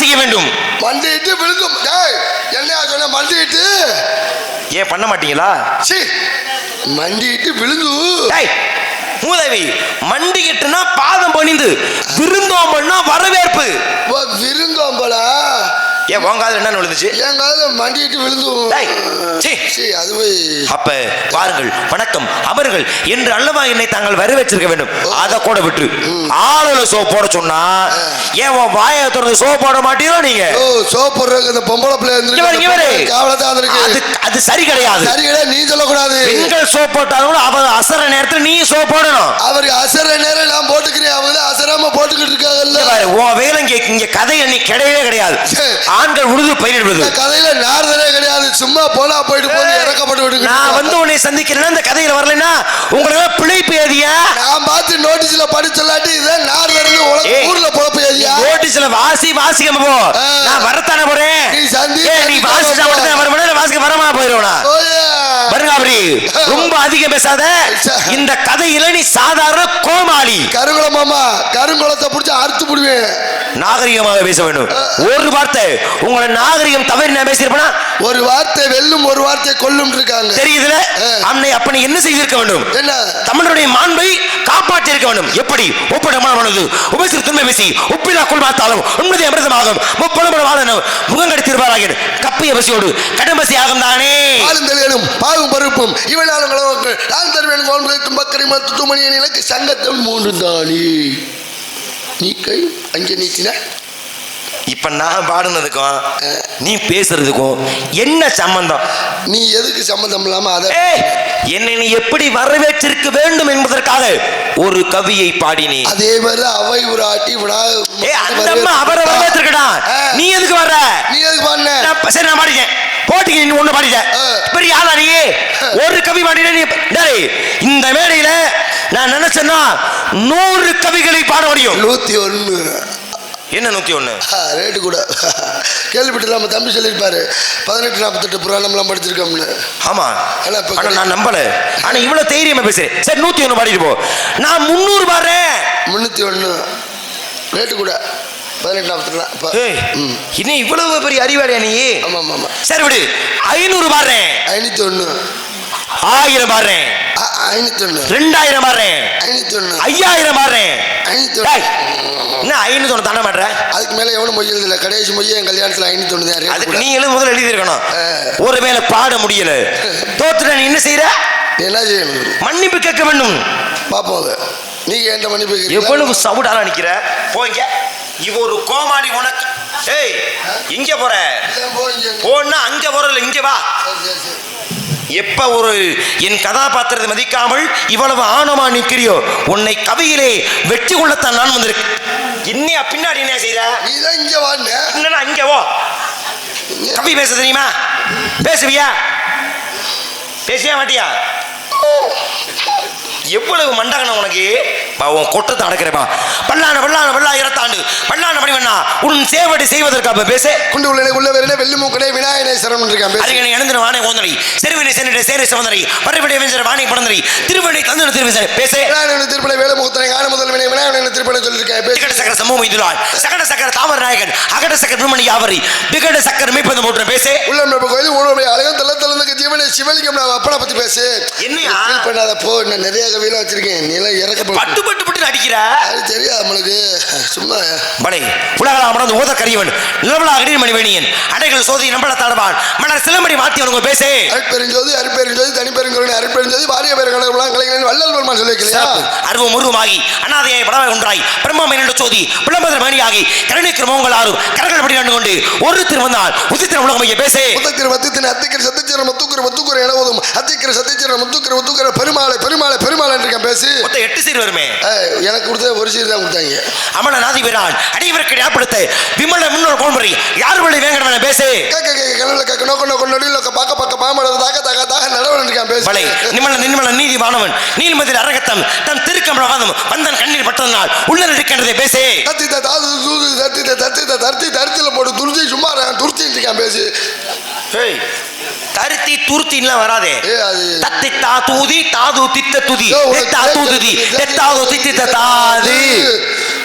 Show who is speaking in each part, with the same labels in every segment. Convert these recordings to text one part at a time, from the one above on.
Speaker 1: செய்ய வேண்டும்.
Speaker 2: மண்டிட்டு விழுந்தும். என்ன சொன்ன? மண்டிட்டு
Speaker 1: ஏன் பண்ண மாட்டீங்களா?
Speaker 2: மண்டிட்டு விழுந்து.
Speaker 1: மூதேவி, மண்டிக்கிட்டுனா பாதம் பணிந்து, விருந்தோம்பல்னா வரவேற்பு.
Speaker 2: விருந்தோம்பலா?
Speaker 1: ஏன் உன் காதுல என்ன விழுந்துச்சு?
Speaker 2: என் காதுல மண்டிட்டு விழுந்து.
Speaker 1: அப்ப பாருங்கள், வணக்கம் அமர்கள் என்று அல்லவா என்னை தாங்கள் வரவேற்றிருக்க வேண்டும். அதை கூட விட்டு ஆளுல சோப் போட சொன்னா ஏன் உன் வாயை திறந்து சோப் போட மாட்டீங்களோ? நீங்க
Speaker 2: சோப் போடுறதுக்கு இந்த பொம்பளை பிள்ளை
Speaker 1: அது சரி கிடையாது.
Speaker 2: சரி கிடையாது, நீ சொல்லக்கூடாது.
Speaker 1: பெண்கள் சோப் போட்டாலும் அவர் அசர நேரத்தில் நீ சோப் போடணும்.
Speaker 2: அவருக்கு அசர நேரம் நான் போட்டுக்கிறேன், அவங்க அசராம போட்டுக்கிட்டு இருக்காங்கல்ல.
Speaker 1: உன் வேலை இங்க கதை எண்ணி கிடையவே கிடையாது. ஆண்கள் உழுது பயிரிடுவது
Speaker 2: கதையில நார்தலே கிடையாது. சும்மா போனா போயிட்டு போய் இறக்கப்பட்டு விட்டு
Speaker 1: நான் வந்து உன்னை சந்திக்கிறேன்னா இந்த கதையில வரலன்னா உங்களுக்கு பிழைப்பு ஏதியா? நான்
Speaker 2: பார்த்து நோட்டீஸ்ல படிச்சலாட்டி இதான் நார்தர்னு ஊர்ல பொழப்பு ஏதியா?
Speaker 1: நோட்டீஸ்ல வாசிக்காம போ. நான் வரத்தானே போறேன்.
Speaker 2: நீ சந்தி
Speaker 1: நீ வாசிச்சா மட்டும் வரமாட்டே, வாசிக்க வரமா போயிடுவா பாருங்க. அப்படி ரொம்ப அதிகம் பேசாத. இந்த கதையில நீ சாதாரண கோமாளி.
Speaker 2: கருங்குளம் மாமா, கருங்குளத்தை பிடிச்சி அறுத்து விடுவேன்.
Speaker 1: நாகரிகமாக பேச வேண்டும். ஒரு வார்த்தை உங்களை நாகரிகம் தவறி நான் பேசியிருப்பேனா?
Speaker 2: ஒரு வார்த்தை வெல்லும், ஒரு வார்த்தை கொல்லும் இருக்காங்க.
Speaker 1: தெரியுதுல? அன்னை அப்பனை என்ன செய்திருக்க வேண்டும்?
Speaker 2: என்ன?
Speaker 1: தமிழருடைய மாண்பை காப்பாற்றி இருக்க வேண்டும். எப்படி? ஒப்படமானது உபசிறு துண்மை பேசி உப்பிலா கொள் பார்த்தாலும் உண்மதி அமிர்தமாகும் முப்பலமுறை வாழனும் முகங்கடி திருவாராக கப்பைய பசியோடு கடம்பசி ஆகும் தானே.
Speaker 2: ஆளுந்தலியலும் பாகும் பருப்பும் இவனாலும் நான் தருவேன் பக்கரை மத்து துமணியின் இலக்கு சங்கத்தம் 3 தானே. நீ கை அங்கே நீட்டின.
Speaker 1: இப்ப நான் பாடுனதுக்கும் நீ பேசுறதுக்கும் என்ன சம்பந்தம்?
Speaker 2: நீ எதுக்கு சம்பந்தம் இல்லாம அத
Speaker 1: என்னை நீ எப்படி வரவேற்றிருக்க வேண்டும் என்பதற்காக ஒரு கவியை பாடினே.
Speaker 2: அதே மாதிரி அவை உராட்டி
Speaker 1: அவரை வரவேற்றிருக்கடா. நீ எதுக்கு வர்ற?
Speaker 2: நீ எதுக்கு பாடின?
Speaker 1: சரி, நான் பாடிட்டேன். போட்டிக்கு நீ ஒண்ணு பாடிட்ட. பெரிய ஆளா நீ? ஒரு கவி பாடின நீ. இந்த மேடையில நான் நினைச்சேன்னா 100 கவிகளை பாட முடியும்.
Speaker 2: 101.
Speaker 1: என்ன 101?
Speaker 2: ரேட்டு கூட கேள்விப்பட்டு நம்ம தம்பி சொல்லியிருப்பாரு 1848 புராணம்லாம் படிச்சிருக்கோம்னு.
Speaker 1: ஆமா, ஆனா நான் நம்பல. ஆனா இவ்வளவு தைரியமா பேசுறேன். சரி, 101 பாடிட்டு போ. நான் 300 பாடுறேன்.
Speaker 2: 301 ரேட்டு கூட 1848.
Speaker 1: இன்னும் இவ்வளவு பெரிய அறிவாளியா நீ?
Speaker 2: ஆமா ஆமா.
Speaker 1: சரி விடு, 500 பாடுறேன்.
Speaker 2: 501.
Speaker 1: 1000 பாடுறேன்.
Speaker 2: 501.
Speaker 1: 2000 பாடுறேன்.
Speaker 2: 501.
Speaker 1: 5000 பாடுறேன்.
Speaker 2: 501.
Speaker 1: என்ன 501 தாண்ட மாட்டேன்?
Speaker 2: அதுக்கு மேல எவனும் மொய் எழுதல. கடைசி மொய் என் கல்யாணத்துல 501.
Speaker 1: அதுக்கு நீ முதல்ல எழுதி இருக்கணும். ஒருவேளை பாட முடியல தோத்துட்ட நீ என்ன செய்யற?
Speaker 2: என்ன செய்யணும்?
Speaker 1: மன்னிப்பு கேட்க வேண்டும்.
Speaker 2: பாப்போம் நீங்க எந்த மன்னிப்பு?
Speaker 1: எவ்வளவு சவுடால நிக்கிற? போங்க. இவ ஒரு கோமாளி உனக்கு. ஏய், இங்க போற? போனா அங்க போறல, இங்க வா. எப்ப ஒரு என் கதாபாத்திரத்தை மதிக்காமல் இவ்வளவு ஆணவமா நிற்கிறியோ உன்னை கவியிலே வெற்றி கொள்ளத்தான் நான் வந்திருக்கேன். இன்னையா பின்னாடி என்ன செய்யற?
Speaker 2: நீதான் இங்க வாங்க.
Speaker 1: என்னன்னா இங்க வா. கவி பேச தெரியுமா? பேசுவியா? பேசியா மாட்டியா? எவ்வளவு மண்டகனம் உனக்கு. உன் கொட்டத்தை அடக்கிறப்பா. பல்லான பல்லான பல்லாயிரத்தாண்டு பல்லான மணிவண்ணா உன் சேவடி செய்வதற்காக பேச
Speaker 2: குண்டு உள்ளே உள்ள வேறே வெள்ளி மூக்கடை விநாயகனை சரணம் இருக்கான்.
Speaker 1: அறிஞனை எழுந்திர வானை ஓந்தனை செருவினை சென்னிட சேரை சமந்தனை பறைவிடை வெஞ்சர வானை படந்தனை திருவனை தந்தன திருவிசை பேச
Speaker 2: விநாயகனை திருப்பனை வேலை முகத்தனை காண முதல் வினை விநாயகனை திருப்பனை சொல்லியிருக்கேன்.
Speaker 1: விகட சக்கர சமூகம் இதுலான் சகட சக்கர தாமர நாயகன் அகட சக்கர பிரமணி யாவரி விகட சக்கர மீப்பது போட்டு பேச உள்ளம்
Speaker 2: கோயில் உணவுடைய அழகம் தள்ள தள்ளந்துக்கு ஜீவனை சிவலிங்கம் நான் அப்பனை பத்தி பேசு.
Speaker 1: என்னையா
Speaker 2: பண்ணாத போ. நான் நிறைய கவியெல்லாம் வச்சிருக்கேன். நீ எல்லாம் இறக்க
Speaker 1: பட்டு பட்டு பட்டு அடிக்கிற.
Speaker 2: அது தெரியாது நம்மளுக்கு. சும்மா
Speaker 1: படை உலகளா அமர்ந்து ஓத கரியவன் நிலவலா அடியின் மணிவேணியன் அடைகள் சோதி நம்பள தாழ்வான் மலர் சிலமணி மாத்தி அவனுங்க பேசே.
Speaker 2: அருட்பெருஞ்சோதி அருட்பெருஞ்சோதி தனிப்பெருங்கருணை அருட்பெருஞ்சோதி வாரிய பெருங்கடலாம் கலைஞன் வள்ளல் பெருமான் சொல்லியிருக்கலையா?
Speaker 1: அருவம் உருவமாகி அனாதையாய் படவாய் ஒன்றாய் பிரம்மாமை நின்று சோதி பிளம்பதர் மணியாகி கருணைக்கிற மோங்கள் ஆறும் கரங்கள் படி கண்டு கொண்டு ஒரு திருவந்தால் உதித்திர உலகமைய பேசே.
Speaker 2: முத்தத்திர மத்தித்தின அத்திக்கிற சத்திச்சிர முத்துக்குற முத்துக்குற என ஓதும் அத்திக்கிற சத்திச்சிர முத்துக்குற முத்துக்குற பெருமாளை பெருமாளை பெருமாள் என்று பேசு.
Speaker 1: மொத்தம் 8 சீர் வருமே.
Speaker 2: எனக்கு கொடுத்த ஒரு சீர் தான் கொடுத்தாங்க.
Speaker 1: அமல நாதி வீரான் அடிவருக்கு ஞாபகப்படுத்த விமல முன்னோர் கோன்பரி யார் வழி வேங்கடவன பேசு.
Speaker 2: கனல கக்க நோக்க நோக்க நொடில பாக்க பாக்க பாமட தாக்க தாக்க தாக்க நடவன் இருக்கான் பேசு.
Speaker 1: பலை நிமல நிமல நீதி வானவன் நீல்மதில் அரகத்தம் தன் திருக்கமலவாதம் வந்தன் கண்ணீர் பட்டதனால் உள்ள இருக்கின்றதை பேசு.
Speaker 2: தத்தி தாது தூது தத்தி தத்தி தத்தி தரித்தில போடு துருத்தி சும்மா துருத்தி இருக்கான் பேசு.
Speaker 1: ஏய், தருத்தி துருத்தின்லாம் வராதே. தத்தி தாதூதி தாது தித்த துதி தெத்தா தூதுதி தெத்தாது தித்தி தாது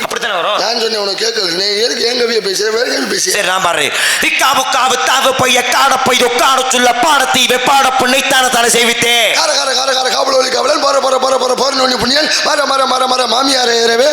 Speaker 1: அப்படித்தானே வரும்.
Speaker 2: நான் சொன்னேன் உனக்கு கேட்கல. நீ எதுக்கு என் கவியை பேசுற வேற கவி பேசு.
Speaker 1: சரி நான் பாரு. இக்காவு காவு தாவு பைய காட போய் உட்கார சொல்ல பாடத்தை வெப்பாட புண்ணைத்தான தானே செய்வித்தே.
Speaker 2: கார கார கார கார காவல ஒலி காவலன் போற போற போற போற போற நோனி புண்ணியன் மர மர மர மர மாமியாரே இரவே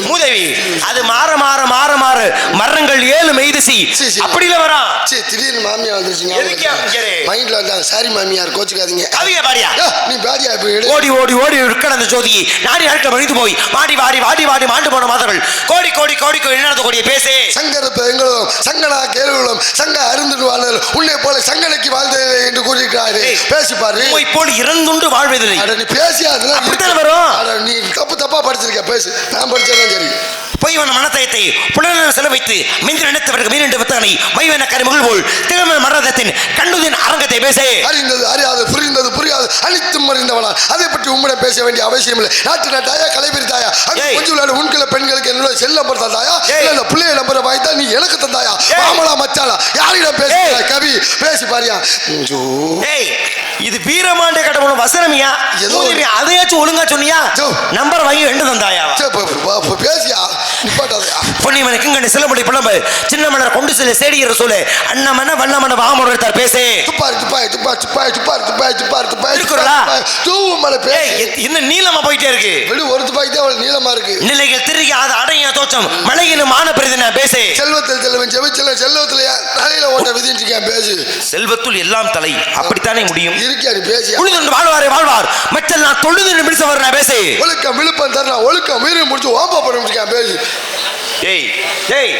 Speaker 1: மூதேவி அது மாற மாற மாற மாற மரங்கள் 7 மெய்திசி அப்படில வரான்.
Speaker 2: சரி திடீர்னு மாமியா வந்துருச்சுங்க.
Speaker 1: எதுக்கு அங்கரே
Speaker 2: மைண்ட்ல வந்தாங்க. சாரி மாமியார் கோச்சுக்காதீங்க.
Speaker 1: கவிய பாடியா
Speaker 2: நீ பாடியா இப்ப எடு.
Speaker 1: ஓடி ஓடி ஓடி கடந்த ஜோதியை நாடி நாட்கள் மணிந்து போய் மாடி வாடி வாடி வாடி மாண்டு போன மாதர்கள் கோடி கோடி கோடி என்னது கோடிய பேசே.
Speaker 2: சங்கரப்ப எங்களும் சங்கனா கேளுகளும் சங்க அருந்துடுவாளர் உன்னை போல சங்கனைக்கு வாழ்ந்தே என்று கூறியிருக்கிறாரு. பேசிப்பாரு.
Speaker 1: உம்மை போல் இறந்துண்டு வாழ்வதில்லை.
Speaker 2: அட நீ பேசியா அதெல்லாம்
Speaker 1: அப்படித்தானே வரும்.
Speaker 2: அட நீ தப்பா படிச்சிருக்க. பேசு. நான் படிச்சதான் சரி.
Speaker 1: பொய்வன மனத்தயத்தை புலன செலவைத்து மிஞ்சி நினைத்தவர்கள் மீனென்று வித்தனை மைவன கரிமகள் போல் திருமண மரணத்தின் கண்ணுதின் அரங்கத்தை பேசே.
Speaker 2: அறிந்தது அறியாது புரிந்தது புரியாது அனைத்தும் அறிந்தவனா அதை பற்றி உம்மிடம் பேச வேண்டிய அவசியம் இல்லை. நாட்டு நாட்டாயா கலைபெறி தாயா கொஞ்சம் விளையாடு உன்கில பெண்களுக்கு என்னோட செல் நம்பர் தந்தாயா இல்ல பிள்ளைய நம்பரை வாய்த்தா நீ எனக்கு தந்தாயா மாமலா மச்சாலா யாரிடம் பேச கவி பேசி பாரியா. இது வீரமாண்ட கடவுள் வசனமியா அதையாச்சும் ஒழுங்கா சொன்னியா நம்பர் வாங்கி ரெண்டு தந்தாயா பேசியா நிப்பாட்டாதயா.
Speaker 1: பொன்னிமனுக்கு சிலமுடி புலம்பு சின்ன மன்னர் கொண்டு செல்ல சேடிகிற சூழல் அண்ணமன வண்ணமன வாமொழித்தார் பேசே.
Speaker 2: துப்பாரு துப்பாய் துப்பாய் துப்பாய் துப்பாரு துப்பாய் துப்பாரு துப்பாய்
Speaker 1: இருக்குறா
Speaker 2: தூவும் மலை பேசு.
Speaker 1: இன்னும் நீளமா போயிட்டே இருக்கு.
Speaker 2: விடு ஒரு துப்பாய் தான் அவள் நீளமா இருக்கு.
Speaker 1: நிலைகள் திருகி அது அடைய தோற்றம் மலையிலும் மான பெரிதின பேசே.
Speaker 2: செல்வத்தில் செல்வன் செவிச்சல செல்வத்துல தலையில ஓட்ட விதிச்சிருக்கேன் பேசு.
Speaker 1: செல்வத்துள் எல்லாம் தலை அப்படித்தானே முடியும்.
Speaker 2: இருக்காரு பேசி
Speaker 1: உழுது வாழ்வாரே வாழ்வார் மற்றல் நான் தொழுது நிமிஷம் வர பேசே.
Speaker 2: ஒழுக்கம் விழுப்பம் தரலாம் ஒழுக்கம் மீறி முடிச்சு ஓம்ப போட பேசு.
Speaker 1: ஏய் ஏய்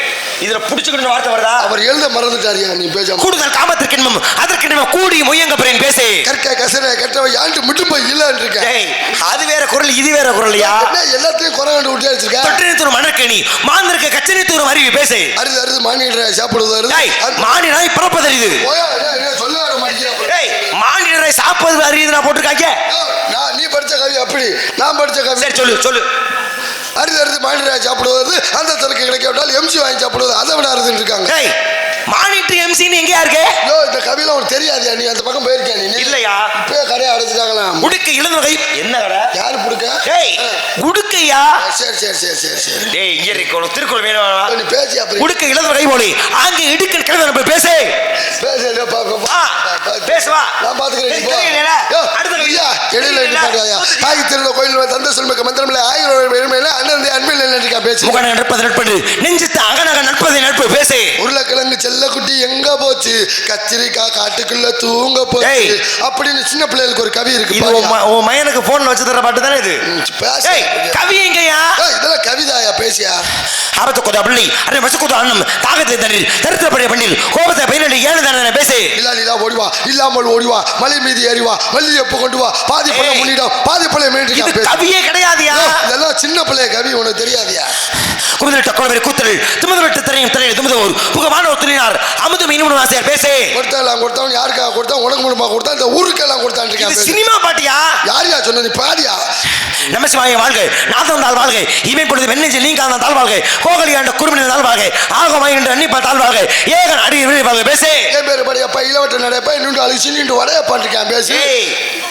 Speaker 1: இதுல புடிச்சுக்கிட்டு வார்த்தை வருதா?
Speaker 2: அவர் எழுத மறந்துட்டாரியா நீ பேசாம.
Speaker 1: கூடுதல் காமத்திற்கின்னும் அதற்கின்னும் கூடி முயங்க பிறன் பேசே.
Speaker 2: கற்க கசர கற்றவை யாண்டு முட்டு போய் இல்லன்னு இருக்க.
Speaker 1: ஏய் அது வேற குரல் இது வேற குரல்யா.
Speaker 2: என்ன எல்லாத்தையும் குறை கண்டு விட்டு வச்சிருக்க.
Speaker 1: தொட்டினத்தூர் மணற்கேணி மாந்தருக்கு கச்சனைத்தூர் அருவி பேசே.
Speaker 2: அருது அருது மானிடரை சாப்பிடுவது அருது.
Speaker 1: ஏய் மானிடரை பிறப்பதறிது.
Speaker 2: சொல்ல வர மாட்டேங்கிறா.
Speaker 1: ஏய் மானிடரை சாப்பிடுவது அரியுது நான் போட்டுருக்காங்க.
Speaker 2: நீ படிச்ச கவி அப்படி நான் படிச்ச கவி.
Speaker 1: சரி சொல்லு சொல்லு.
Speaker 2: அரிது அரிது மானிடரை சாப்பிடுவது அந்த சரக்கு கிடைக்காவிட்டால் எம்சி வாங்கி சாப்பிடுவது அதை விட அறுதுன்னு இருக்காங்க.
Speaker 1: மானிட்டர் எம்சின்னு எங்கயா இருக்கு?
Speaker 2: இந்த கவியில உனக்கு தெரியாதியா? நீ அந்த பக்கம் போயிருக்கியா? நீ இல்லையா? இப்ப கடையை அடைச்சிட்டாங்களா?
Speaker 1: உடுக்க இளந்த வகை என்ன கடை?
Speaker 2: யாரு புடுக்க?
Speaker 1: ஏய் உடுக்கையா?
Speaker 2: சரி சரி சரி சரி சரி.
Speaker 1: டேய் இங்க இருக்கு உனக்கு திருக்குறள் வேணுமா?
Speaker 2: நீ பேசி அப்படி.
Speaker 1: உடுக்க இளந்த வகை போலி அங்க இடுக்க கிளம்ப நம்ம பேசு.
Speaker 2: பேசல பாப்பா.
Speaker 1: பேசு வா.
Speaker 2: நான் பாத்துக்கிறேன்.
Speaker 1: நீ போ. அடுத்து
Speaker 2: ஐயா எடில நிப்பாட்டியா. ஆயி திருல கோயில்ல தந்த சொல்லுங்க மந்திரம்ல ஆயிரம் வேணுமேல அண்ணன் அன்பில் என்னடா பேசு.
Speaker 1: முகன நடப்பது நட்பு நெஞ்சித்து அகனக நட்பது நட்பு பேசு.
Speaker 2: உருளைக்கிழங்கு செல்லக்குட்டி எங்க போச்சு கத்திரிக்காய் காட்டுக்குள்ள தூங்க போச்சு அப்படின்னு சின்ன பிள்ளைகளுக்கு ஒரு கவி இருக்கு.
Speaker 1: உன் மயனுக்கு போன்ல வச்சு தர பாட்டு தானே இது. கவி எங்கயா?
Speaker 2: இதெல்லாம் கவிதாயா பேசியா?
Speaker 1: ஆபத்து கொதா பிள்ளை அரை வச்சு கொதா அண்ணம் தாகத்தை தண்ணீர் தரித்திரப்படைய பண்ணில் கோபத்தை பயனடி ஏழு தானே பேசு.
Speaker 2: இல்லா ஓடிவா இல்லாமல் ஓடிவா மலை மீது ஏறிவா மல்லி எப்ப கொண்டு வா பாதி பழைய முன்னிடம் பாதி பழைய மீட்டு
Speaker 1: கவியே கிடையாதியா?
Speaker 2: இதெல்லாம் சின்ன பிள்ளைய கவி உனக்கு தெரியாதியா?
Speaker 1: குமுதலிட்ட குளவரை கூத்தல் துமுதலிட்ட திரையும் திரையில் துமுதவோர் புகமான ஒத்துறினார் அமுது மீனும் ஆசையார் பேசே.
Speaker 2: கொடுத்தான் கொடுத்தவன் யாருக்காக கொடுத்தான் உனக்கு மூலமா கொடுத்தான் இந்த ஊருக்கெல்லாம் கொடுத்தான் இருக்கேன்.
Speaker 1: சினிமா பாட்டியா?
Speaker 2: யாரியா சொன்னது பாதியா?
Speaker 1: நமசிவாய வாழ்க நாதம் தாழ் வாழ்க இவன் பொழுது வெண்ணெஞ்சில் நீங்காதான் தாழ் வாழ்க கோகலி ஆண்ட குறுமின தாழ் வாழ்க ஆகமாய் என்று அன்னிப்பா தாழ் வாழ்க ஏகன் அடி வாழ்க பேசே.
Speaker 2: என் பேரு படியப்பா இளவட்ட நடைப்பா இன்னும் அழகு சின்னிட்டு வடையப்பா இருக்கேன் பேசி.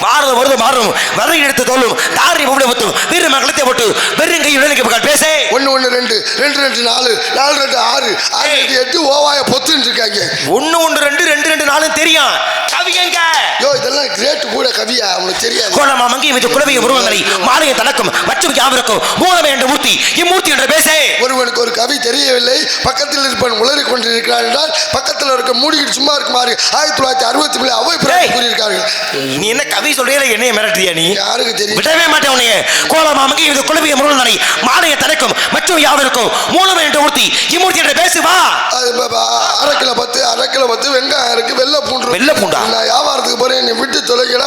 Speaker 1: மாறுது வருது மாறும் வரை எடுத்து தோலும் தாரி முடி முத்தும் வீர மகளத்தை போட்டு வெறும் கையுடன் பேசே.
Speaker 2: 1 1 2 2 2 4 4 2 6 6 2 8 ஓவாய பொத்துன்னு இருக்காங்க.
Speaker 1: 1 1 2 2 2 4 தெரியும். கவி எங்க?
Speaker 2: யோ இதெல்லாம் கிரேட் கூட கவியா உனக்கு தெரியாது?
Speaker 1: கோலமா மங்கி வச்சு குலவிய உருவங்களை மாலைய தனக்கும் மற்றும் யாவருக்கும் மூலமே என்ற மூர்த்தி இம்மூர்த்தி என்று பேசே.
Speaker 2: ஒருவனுக்கு ஒரு கவி தெரியவில்லை பக்கத்தில் இருப்பவன் உளறி கொண்டிருக்கிறான் என்றால் பக்கத்தில் இருக்க மூடிக்கிட்டு சும்மா இருக்குமாறு 1960 அவை கூறியிருக்கார்கள்.
Speaker 1: நீ என்ன கவி சொல்றீல என்னைய மிரட்டுறியா நீ?
Speaker 2: யாருக்கு தெரியும்? விடவே
Speaker 1: மாட்டேன் உன்னைய. கோலமா மங்கி இது குலவிய முருகனை மாலைய தனக்கும் மற்றும் யாவருக்கும் மூலமே என்ற மூர்த்தி இம்மூர்த்தி என்று பேசு வா.
Speaker 2: அரை கிலோ 10 வெங்காயம் இருக்கு வெள்ளை பூண்டு நான் வியாபாரத்துக்கு போறேன் நீ விட்டு தொலைக்கடா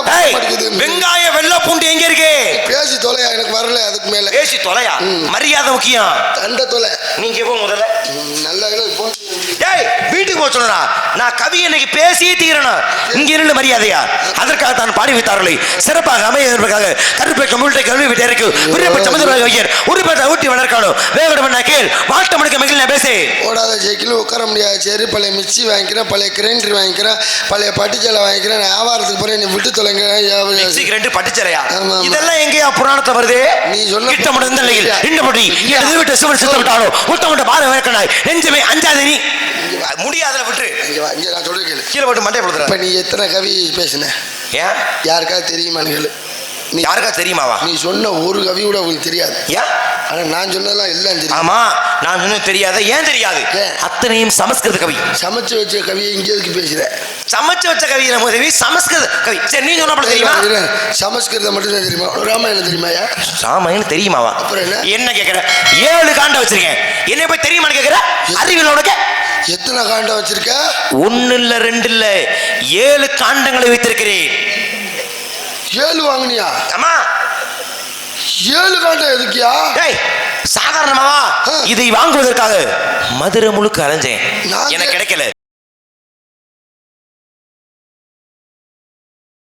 Speaker 1: வெங்காய வெள்ளை பூண்டு எங்க இருக்கு?
Speaker 2: பேசி தொலையா எனக்கு வரல அதுக்கு மேல
Speaker 1: பேசி தொலையா மரியாதை முக்கியம்.
Speaker 2: தண்ட தொலை
Speaker 1: நீங்க போ முதல்ல
Speaker 2: நல்ல போ.
Speaker 1: ஏய் வீட்டுக்கு போக சொல்றா நான் கவி இன்னைக்கு பேசியே தீரணும். இங்க இருந்து மரியாதையா அதற்காக தான் பாடி வைத்தார்களே சிறப்பாக அமைவதற்காக கருப்பை கம்யூனிட்டி கல்வி விட்டேருக்கு விருப்ப சமுதிர வையர் உருப்பட்ட ஊட்டி வளர்க்கணும் வேகடம் கேள் வாட்ட மணிக்கு மகிழ் நான் பேசே
Speaker 2: ஓடாத சைக்கிள் உட்கார முடியாது. சரி, பழைய மிக்சி வாங்கிக்கிறேன், பழைய கிரைண்டர் வாங்கிக்கிறேன், பழைய பட்டுச்சலை வாங்கிக்கிறேன். நான் வியாபாரத்துக்கு போறேன், நீ விட்டு தொலைங்க.
Speaker 1: Mixie grinder பட்டுச்சலையா?
Speaker 2: ஆமா.
Speaker 1: இதெல்லாம் எங்கேயா புராணத்தை வருது?
Speaker 2: நீ சொன்ன
Speaker 1: கிட்ட முடிந்த நிலையில் இந்த படி எது விட்டு சுவர் சித்த விட்டாலும் முட்டை பாரு வேக்கனாய் நெஞ்சமே அஞ்சாத நீ முடியாத விட்டு
Speaker 2: இங்க நான் சொல்றேன் கேளு.
Speaker 1: கீழே போட்டு மண்டை போடுற.
Speaker 2: இப்ப நீ எத்தனை கவி பேசுன?
Speaker 1: ஏன்
Speaker 2: யாருக்காவது தெரியுமான்னு கேளு.
Speaker 1: நீ யாருக்கா தெரியுமாவா?
Speaker 2: நீ சொன்ன ஒரு கவி கூட உங்களுக்கு தெரியாது.
Speaker 1: ஏன்?
Speaker 2: ஆனா நான் சொன்னதெல்லாம் எல்லாம் தெரியும்.
Speaker 1: ஆமா, நான் சொன்னது தெரியாத. ஏன் தெரியாது? அத்தனையும் சமஸ்கிருத கவி.
Speaker 2: சமைச்சு வச்ச கவியை இங்க எதுக்கு பேசுற?
Speaker 1: சமைச்சு வச்ச கவியில முதவி சமஸ்கிருத கவி. சரி, நீ சொன்ன தெரியுமா?
Speaker 2: சமஸ்கிருதம் மட்டும் தான் தெரியுமா? ராமாயணம் தெரியுமாயா?
Speaker 1: ராமாயணம் தெரியுமாவா?
Speaker 2: அப்புறம் என்ன?
Speaker 1: என்ன கேக்குற? 7 காண்டம் வச்சிருக்கேன். என்ன போய் தெரியுமான்னு கேக்குற? அறிவில் உனக்கு
Speaker 2: எத்தனை காண்டம் வச்சிருக்க?
Speaker 1: 1 இல்ல 2 இல்ல 7 காண்டங்களை வைத்திருக்கிறேன்.
Speaker 2: 7 வாங்கினியா?
Speaker 1: ஆமா.
Speaker 2: 7 காண்டம் எதுக்கியா?
Speaker 1: சாதாரணமாவா? இதை வாங்குவதற்காக மதுரை முழுக்க அலைஞ்சேன், எனக்கு கிடைக்கல.